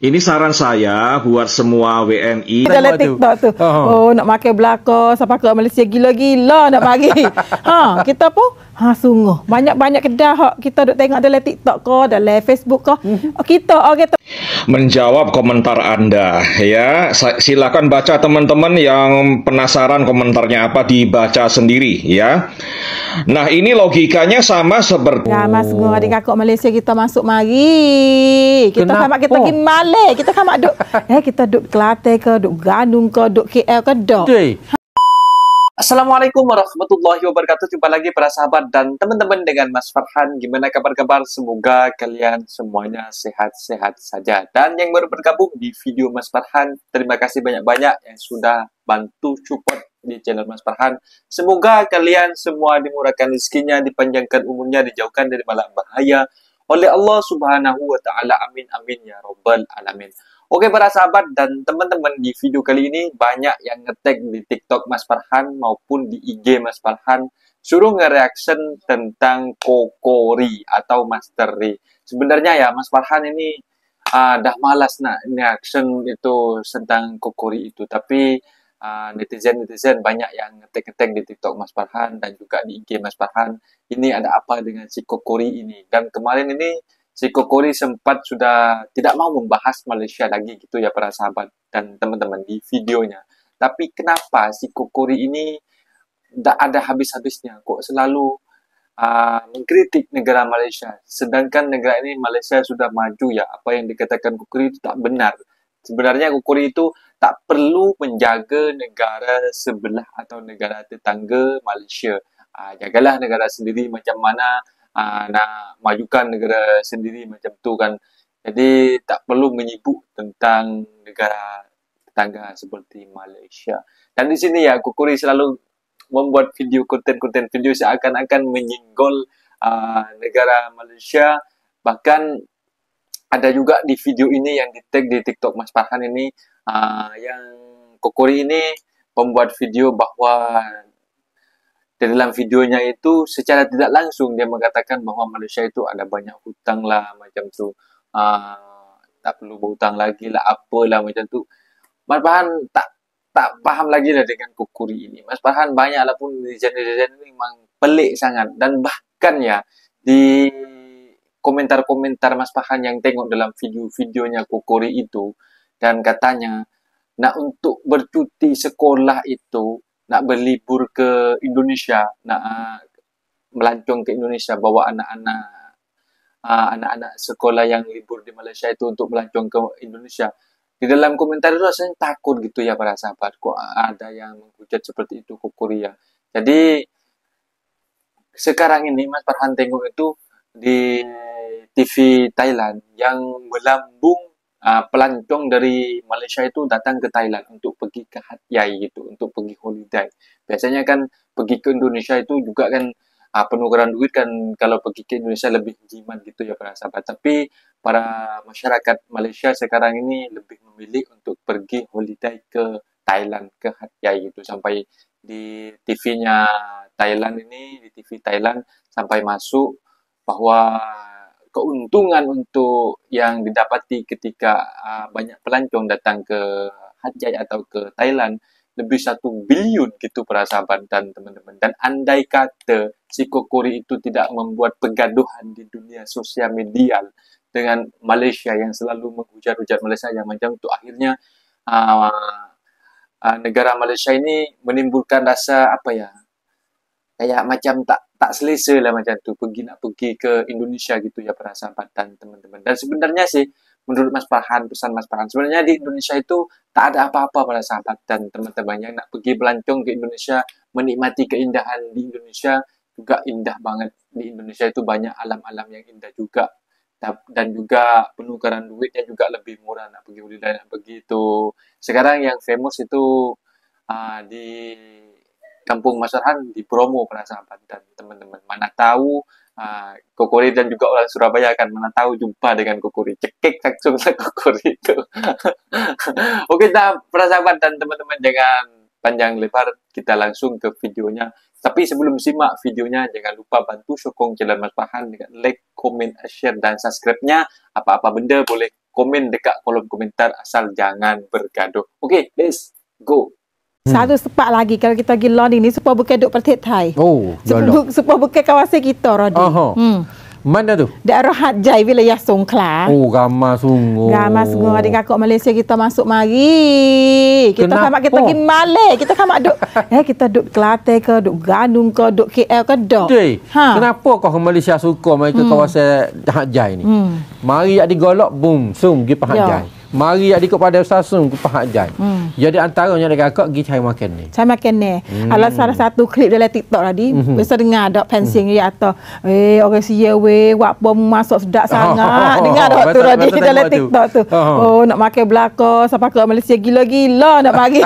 Ini saran saya buat semua WNI. Dalam TikTok tu. Oh, nak makan belaka sampai ke Malaysia gila-gila nak mari. Kita pun sungguh banyak-banyak kedah hak kita duk tengok dalam TikTok ke, dalam Facebook ke. Kita orang Menjawab komentar Anda ya. Silakan baca teman-teman yang penasaran komentarnya apa, dibaca sendiri ya. Nah, ini logikanya sama seperti Mas Gung adik kakak Malaysia kita masuk mari. Kita sama kita pergi Malay. Kita sama duk kita duk Kelantan ke, duk Gandung ke, duk KL ke dak. Assalamualaikum warahmatullahi wabarakatuh. Jumpa lagi para sahabat dan teman-teman dengan Mas Farhan. Gimana kabar-kabar? Semoga kalian semuanya sehat-sehat saja. Dan yang baru bergabung di video Mas Farhan, terima kasih banyak-banyak yang sudah bantu support di channel Mas Farhan. Semoga kalian semua dimurahkan rezekinya, dipanjangkan umurnya, dijauhkan dari bala bahaya oleh Allah Subhanahu wa taala. Amin amin ya rabbal alamin. Oke para sahabat dan teman-teman, di video kali ini banyak yang nge-tag di TikTok Mas Farhan maupun di IG Mas Farhan suruh nge-reaction tentang Kokori atau Master Ri. Sebenarnya ya Mas Farhan ini dah malas nak reaction itu tentang Kokori itu, tapi netizen banyak yang nge-tag di TikTok Mas Farhan dan juga di IG Mas Farhan, ini ada apa dengan si Kokori ini. Dan kemarin ini si Kokori sempat sudah tidak mau membahas Malaysia lagi gitu ya para sahabat dan teman-teman di videonya. Tapi kenapa si Kokori ini tidak ada habis-habisnya, kok selalu mengkritik negara Malaysia, sedangkan negara ini Malaysia sudah maju ya. Apa yang dikatakan Kokori itu tak benar. Sebenarnya Kokori itu tak perlu menjaga negara sebelah atau negara tetangga Malaysia. Jagalah negara sendiri macam mana nak majukan negara sendiri macam tu kan. Jadi tak perlu menyibuk tentang negara tetangga seperti Malaysia. Dan di sini ya Kokori selalu membuat video, konten-konten video seakan-akan menyinggol negara Malaysia. Bahkan ada juga di video ini yang di-tag di TikTok Mas Farhan ini, yang Kokori ini membuat video bahwa di dalam videonya itu secara tidak langsung dia mengatakan bahwa Malaysia itu ada banyak hutang lah macam tu, tak perlu berhutang lagi lah, apalah macam tu. Mas Farhan tak paham lagi lah dengan Kokori ini. Mas Farhan banyaklah pun netizen ini memang pelik sangat, dan bahkan ya di komentar-komentar Mas Farhan yang tengok dalam video-videonya Kokori itu, dan katanya nak untuk bercuti sekolah itu, nak berlibur ke Indonesia, nak melancong ke Indonesia, bawa anak-anak sekolah yang libur di Malaysia itu untuk melancong ke Indonesia. Di dalam komentar itu rasanya takut gitu ya para sahabat, kok ada yang menghujat seperti itu Kokori ya. Jadi sekarang ini Mas Farhan tengok itu di TV Thailand yang melambung pelancong dari Malaysia itu datang ke Thailand untuk pergi ke Hat Yai gitu, untuk pergi holiday. Biasanya kan pergi ke Indonesia itu juga kan penukaran duit kan, kalau pergi ke Indonesia lebih jimat gitu ya para sahabat. Tapi para masyarakat Malaysia sekarang ini lebih memilih untuk pergi holiday ke Thailand, ke Hat Yai gitu. Sampai di TV-nya Thailand ini, di TV Thailand sampai masuk bahwa keuntungan untuk yang didapati ketika banyak pelancong datang ke Hat Yai atau ke Thailand lebih 1 bilion gitu para sahabat dan teman-teman. Dan andai kata si Kokori itu tidak membuat kegaduhan di dunia sosial media dengan Malaysia yang selalu menghujat-hujat Malaysia yang macam itu, akhirnya negara Malaysia ini menimbulkan rasa apa ya, kayak macam tak selesa lah macam tu, nak pergi ke Indonesia gitu ya para sahabat dan teman-teman. Dan sebenarnya sih menurut Mas Farhan, pesan Mas Farhan, sebenarnya di Indonesia itu tak ada apa-apa para sahabat dan teman-teman yang nak pergi pelancong ke Indonesia, menikmati keindahan di Indonesia juga indah banget. Di Indonesia itu banyak alam-alam yang indah juga, dan juga penukaran duitnya juga lebih murah nak pergi holiday, nak pergi itu. Sekarang yang famous itu di Kampung Mas Farhan di promo para sahabat dan teman-teman. Mana tahu Kokori dan juga orang Surabaya kan, mana tahu jumpa dengan Kokori, cekik langsung lah Kokori itu. Oke para sahabat dan teman-teman, jangan panjang lebar, kita langsung ke videonya. Tapi sebelum simak videonya, jangan lupa bantu sokong channel Mas Farhan dengan like, comment, share, dan subscribe-nya. Apa-apa benda boleh komen dekat kolom komentar, asal jangan bergaduh. Okey, let's go. Satu sepak lagi kalau kita pergi London ni supaya bukan duduk pertik Thai. Oh, supaya bukan kawasan kita Rodi. Mana tu? Daerah Hat Jai, wilayah Songkhla. Oh, ramah sungguh. Ramah sungguh. Adik kakak Malaysia kita masuk mari. Kita kamak kita pergi Malay. Kita kamak duk kita duk Kelantan ke, duk Gandung ke, duk KL ke, duk. Kenapa kau ke Malaysia suka mai ke kawasan Hat Jai ni? Mari adik golok, boom, sum pergi Hat Jai. Mari adik pada Sasung ke Hat Jai. Jadi antaranya adik kakak pergi cari makan ni. Cari makan ni. Ada salah satu klip dalam TikTok tadi. Biasa dengar dak pensing dia atau orang sia wak bom masuk sedap sangat. Dengar dak tu tadi dalam TikTok tu. Oh, nak makan belaka, siapa ke Malaysia gila-gila nak bagi.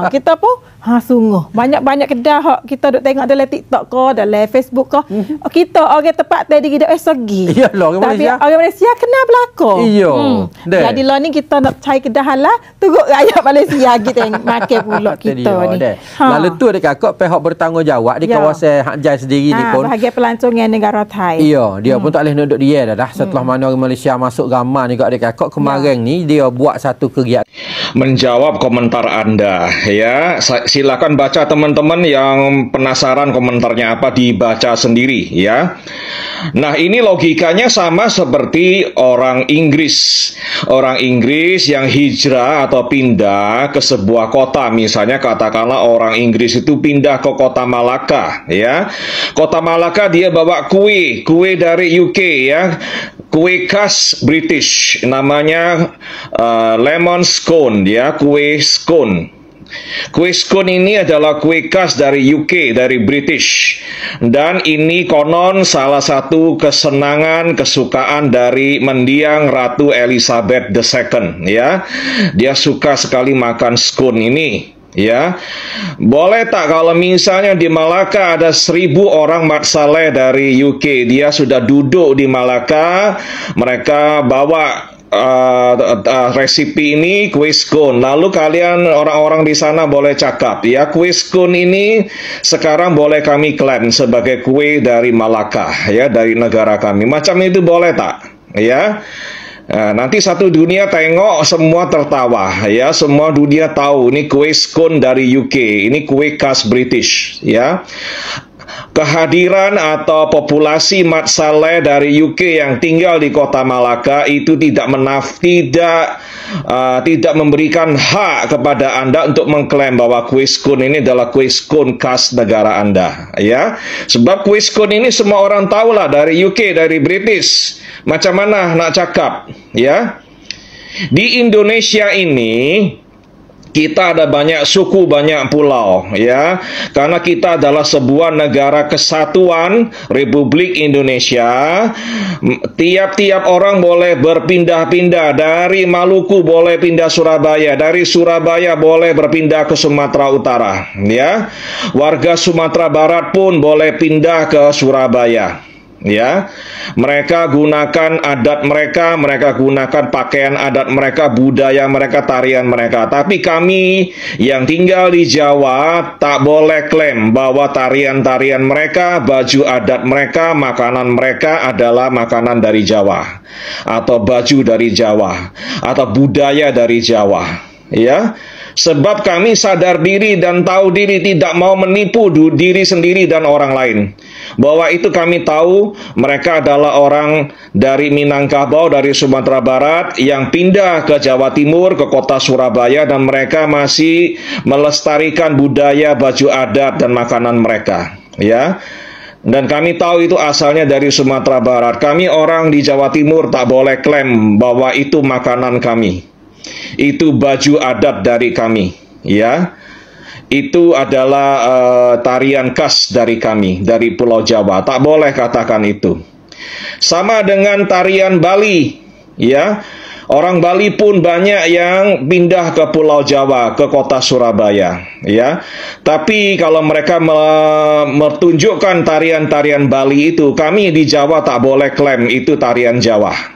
Kita pun sungguh banyak kedai hak kita duk tengok dalam TikTok ke, dalam Facebook ke. Kita orang tempat tadi dak segi. Iyalah orang Malaysia. Tapi orang Malaysia kenal belaka. Iya. Jadi lah ni kita nak cari kedai halal, tunggu rakyat Malaysia kita makan pula kita ni. Lalu tu adik kakak pihak bertanggungjawab di kawasan Hat Jai sendiri ni pun. Bahagian pelancongan negara Thai. Iya, dia pun tak boleh duduk dia dah. Setelah mana orang Malaysia masuk ramai ni kat adik kakak kemarin ni dia buat satu kegiatan. Menjawab komentar Anda ya. Silakan baca teman-teman yang penasaran komentarnya apa, dibaca sendiri ya. Nah, ini logikanya sama seperti orang Inggris. Orang Inggris yang hijrah atau pindah ke sebuah kota, misalnya katakanlah orang Inggris itu pindah ke kota Malaka ya. Kota Malaka dia bawa kue dari UK ya. Kue khas British namanya lemon scone ya, kue scone. Kue scone ini adalah kue khas dari UK, dari British. Dan ini konon salah satu kesukaan dari mendiang Ratu Elizabeth II ya. Dia suka sekali makan scone ini. Ya, boleh tak kalau misalnya di Malaka ada 1000 orang mat saleh dari UK, dia sudah duduk di Malaka, mereka bawa resipi ini kue scone, lalu kalian orang-orang di sana boleh cakap ya, kue scone ini sekarang boleh kami klaim sebagai kue dari Malaka ya, dari negara kami. Macam itu boleh tak ya? Nanti satu dunia tengok, semua tertawa ya, semua dunia tahu ini kue scone dari UK, ini kue khas British ya. Kehadiran atau populasi mat saleh dari UK yang tinggal di kota Malaka itu tidak memberikan hak kepada Anda untuk mengklaim bahwa kue scone ini adalah kue scone khas negara Anda ya. Sebab kue scone ini semua orang tahu lah, dari UK, dari British. Macam mana nak cakap ya? Di Indonesia ini kita ada banyak suku, banyak pulau ya. Karena kita adalah sebuah negara kesatuan Republik Indonesia. Tiap-tiap orang boleh berpindah-pindah. Dari Maluku boleh pindah Surabaya, dari Surabaya boleh berpindah ke Sumatera Utara ya. Warga Sumatera Barat pun boleh pindah ke Surabaya. Ya, mereka gunakan adat mereka, mereka gunakan pakaian adat mereka, budaya mereka, tarian mereka. Tapi kami yang tinggal di Jawa tak boleh klaim bahwa tarian-tarian mereka, baju adat mereka, makanan mereka adalah makanan dari Jawa, atau baju dari Jawa, atau budaya dari Jawa. Ya, sebab kami sadar diri dan tahu diri, tidak mau menipu diri sendiri dan orang lain. Bahwa itu kami tahu mereka adalah orang dari Minangkabau, dari Sumatera Barat yang pindah ke Jawa Timur, ke kota Surabaya, dan mereka masih melestarikan budaya, baju adat dan makanan mereka. Ya. Dan kami tahu itu asalnya dari Sumatera Barat. Kami orang di Jawa Timur tak boleh klaim bahwa itu makanan kami. Itu baju adat dari kami, ya. Itu adalah tarian khas dari kami, dari Pulau Jawa. Tak boleh katakan itu. Sama dengan tarian Bali, ya. Orang Bali pun banyak yang pindah ke Pulau Jawa, ke kota Surabaya, ya. Tapi kalau mereka menunjukkan tarian-tarian Bali itu, kami di Jawa tak boleh klaim itu tarian Jawa.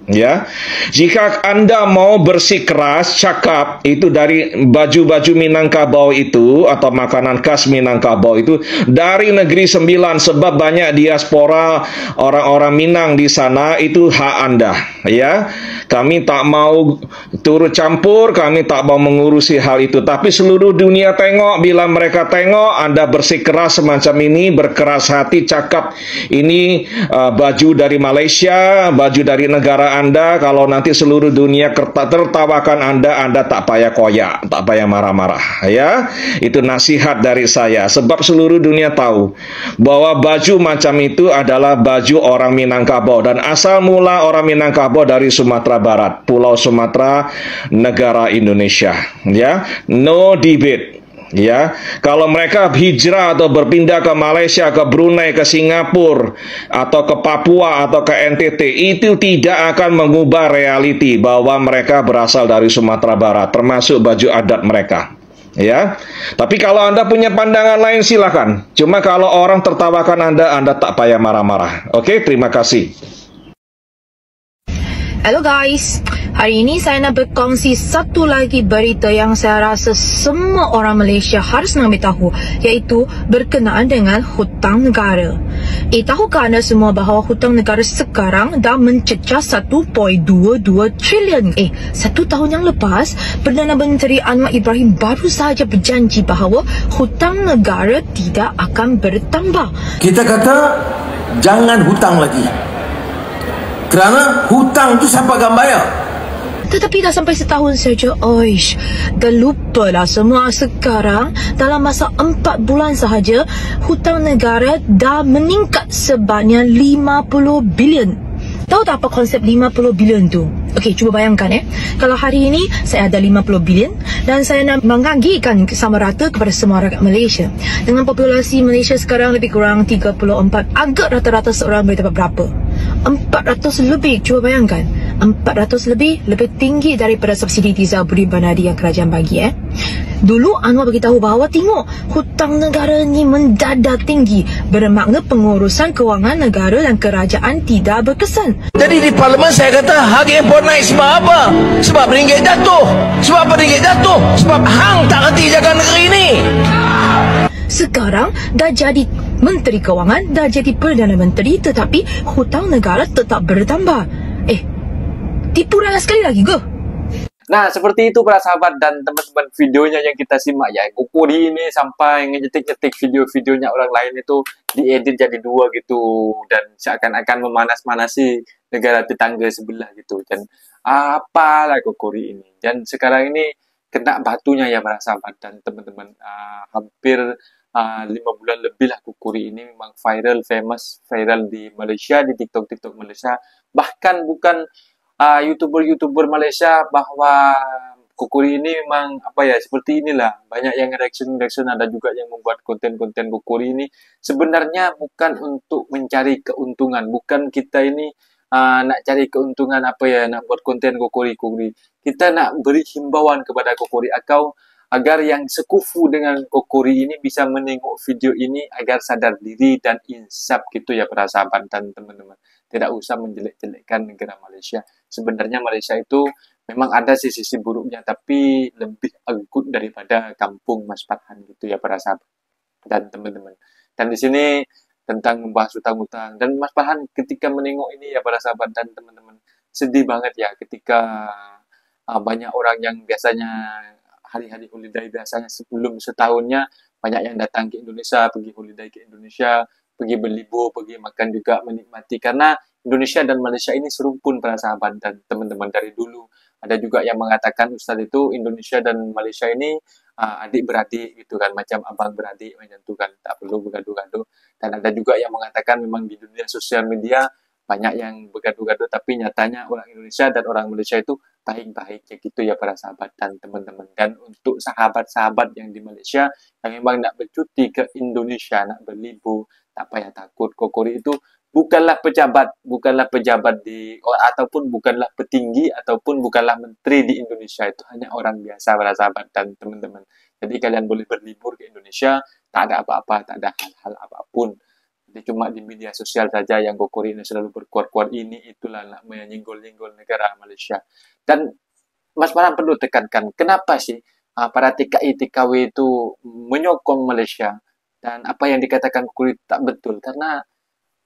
Ya, jika Anda mau bersikeras cakap itu dari baju-baju Minangkabau itu atau makanan khas Minangkabau itu dari Negeri Sembilan, sebab banyak diaspora orang-orang Minang di sana, itu hak Anda. Ya, kami tak mau turut campur, kami tak mau mengurusi hal itu. Tapi seluruh dunia tengok, bila mereka tengok Anda bersikeras semacam ini, berkeras hati cakap ini baju dari Malaysia, baju dari negara Anda, kalau nanti seluruh dunia tertawakan Anda tak payah koyak, tak payah marah-marah. Ya, itu nasihat dari saya. Sebab seluruh dunia tahu bahwa baju macam itu adalah baju orang Minangkabau, dan asal mula orang Minangkabau dari Sumatera Barat, Pulau Sumatera, negara Indonesia. Ya, no debate. Ya, kalau mereka hijrah atau berpindah ke Malaysia, ke Brunei, ke Singapura, atau ke Papua, atau ke NTT, itu tidak akan mengubah realiti bahwa mereka berasal dari Sumatera Barat, termasuk baju adat mereka. Ya, tapi kalau Anda punya pandangan lain silakan. Cuma kalau orang tertawakan Anda tak payah marah-marah. Oke, terima kasih. Hello guys, hari ini saya nak berkongsi satu lagi berita yang saya rasa semua orang Malaysia harus nak tahu, iaitu berkenaan dengan hutang negara. Tahukah anda semua bahawa hutang negara sekarang dah mencecah 1.22 trilion? Satu tahun yang lepas, Perdana Menteri Anwar Ibrahim baru sahaja berjanji bahawa hutang negara tidak akan bertambah. Kita kata jangan hutang lagi, kerana hutang tu siapa akan bayar? Tetapi dah sampai setahun saja, oish, dah lupalah semua. Sekarang dalam masa 4 bulan sahaja, hutang negara dah meningkat sebanyak 50 bilion. Tahu tak apa konsep 50 bilion tu? Okey, cuba bayangkan kalau hari ini saya ada 50 bilion dan saya nak mengagikan sama rata kepada semua rakyat Malaysia. Dengan populasi Malaysia sekarang lebih kurang 34, agak rata-rata seorang boleh dapat berapa? 400 lebih, cuba bayangkan. 400 lebih tinggi daripada subsidi Tiza Budi Banadi yang kerajaan bagi. Dulu Anwar beritahu bahawa tengok, hutang negara ni mendadak tinggi, bermakna pengurusan kewangan negara dan kerajaan tidak berkesan. Jadi di parlimen saya kata harga import naik sebab apa? Sebab ringgit jatuh. Sebab apa ringgit jatuh? Sebab hang tak reti jaga negeri ni. Sekarang dah jadi Menteri Kewangan, dah jadi Perdana Menteri, tetapi hutang negara tetap bertambah. Tipu raya sekali lagi ke? Nah, seperti itu para sahabat dan teman-teman, videonya yang kita simak ya. Kukuri ini sampai ngejetik-jetik video-videonya orang lain itu diedit jadi 2 gitu. Dan seakan-akan memanas-manasi negara tetangga sebelah gitu. Dan apalah Kukuri ini. Dan sekarang ini kena batunya ya para sahabat dan teman-teman. Hampir 5 bulan lebih lah Kukuri ini memang viral, viral di Malaysia, di TikTok Malaysia. Bahkan bukan YouTuber Malaysia, bahwa Kukuri ini memang seperti inilah. Banyak yang reaction, ada juga yang membuat konten-konten Kukuri ini sebenarnya bukan untuk mencari keuntungan, bukan kita ini nak cari keuntungan nak buat konten Kukuri. Kita nak beri himbauan kepada Kukuri agar yang sekufu dengan Kukuri ini bisa menengok video ini agar sadar diri dan insaf gitu ya para sahabat dan teman-teman. Tidak usah menjelek-jelekkan negara Malaysia. Sebenarnya Malaysia itu memang ada sisi buruknya, tapi lebih agut daripada kampung Mas Farhan gitu ya para sahabat dan teman-teman. Dan di sini tentang membahas hutang-hutang, dan Mas Farhan ketika menengok ini ya para sahabat dan teman-teman, sedih banget ya ketika banyak orang yang biasanya hari-hari holiday, biasanya sebelum setahunnya banyak yang datang ke Indonesia, pergi holiday ke Indonesia, pergi berlibur, pergi makan juga, menikmati. Karena Indonesia dan Malaysia ini serumpun para sahabat dan teman-teman dari dulu. Ada juga yang mengatakan Ustaz itu Indonesia dan Malaysia ini adik-beradik gitu kan, macam abang beradik macam itu kan, tak perlu bergaduh-gaduh. Dan ada juga yang mengatakan memang di dunia sosial media banyak yang bergaduh-gaduh, tapi nyatanya orang Indonesia dan orang Malaysia itu baik-baik ya gitu ya para sahabat dan teman-teman. Dan untuk sahabat-sahabat yang di Malaysia yang memang nak bercuti ke Indonesia, nak berlibur, tak payah takut. Kukuri itu bukanlah pejabat ataupun bukanlah petinggi ataupun bukanlah menteri di Indonesia. Itu hanya orang biasa para sahabat dan teman-teman. Jadi kalian boleh berlibur ke Indonesia, tak ada apa-apa, tak ada hal-hal apapun. Jadi cuma di media sosial saja yang Gokuri ini selalu berkuat-kuat ini itulah nak menyenggol-nyenggol negara Malaysia. Dan Mas Farhan perlu tekankan, kenapa sih para TKI TKW itu menyokong Malaysia, dan apa yang dikatakan Gokuri tak betul, karena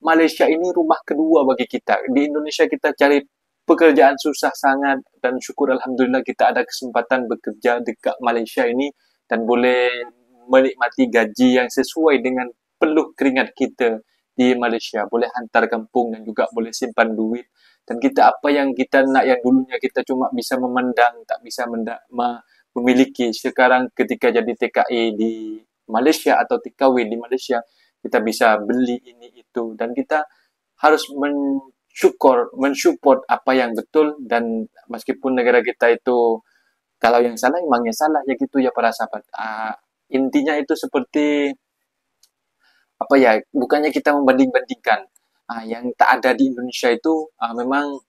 Malaysia ini rumah kedua bagi kita. Di Indonesia kita cari pekerjaan susah sangat, dan syukur alhamdulillah kita ada kesempatan bekerja dekat Malaysia ini dan boleh menikmati gaji yang sesuai dengan peluh keringat kita di Malaysia. Boleh hantar kampung dan juga boleh simpan duit. Dan kita apa yang kita nak, yang dulunya kita cuma bisa memandang, tak bisa memiliki. Sekarang ketika jadi TKI di Malaysia atau TKW di Malaysia, kita bisa beli ini itu, dan kita harus mensupport apa yang betul. Dan meskipun negara kita itu kalau yang salah emangnya salah ya gitu ya para sahabat. Intinya itu seperti apa ya, bukannya kita membanding-bandingkan. Yang tak ada di Indonesia itu memang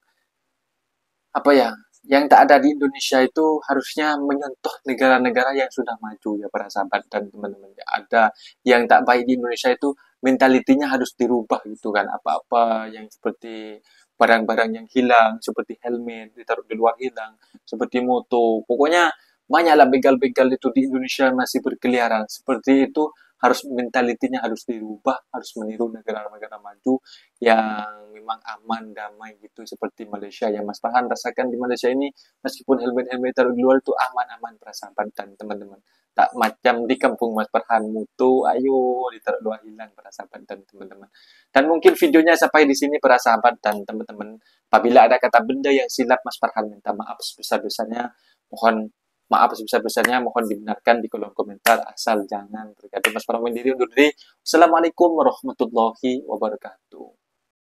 apa ya, yang tak ada di Indonesia itu harusnya menyentuh negara-negara yang sudah maju ya para sahabat dan teman-teman. Ada yang tak baik di Indonesia itu mentalitinya harus dirubah gitu kan. Apa-apa yang seperti barang-barang yang hilang, seperti helmet ditaruh di luar hilang, seperti moto, pokoknya banyaklah begal-begal itu di Indonesia masih berkeliaran. Seperti itu harus mentalitinya harus dirubah, harus meniru negara-negara maju yang memang aman, damai gitu, seperti Malaysia yang Mas Farhan rasakan di Malaysia ini. Meskipun helmet-helmet taruh di luar itu aman-aman para sahabat dan teman-teman. Tak macam di kampung Mas Farhan, mutu ayo ditaruh luar hilang para sahabat dan teman-teman. Dan mungkin videonya sampai di sini para sahabat dan teman-teman. Apabila ada kata benda yang silap, Mas Farhan minta maaf sebesar-besarnya. Mohon dibenarkan di kolom komentar, asal jangan terkadang Mas Farhan undur diri. Assalamualaikum warahmatullahi wabarakatuh.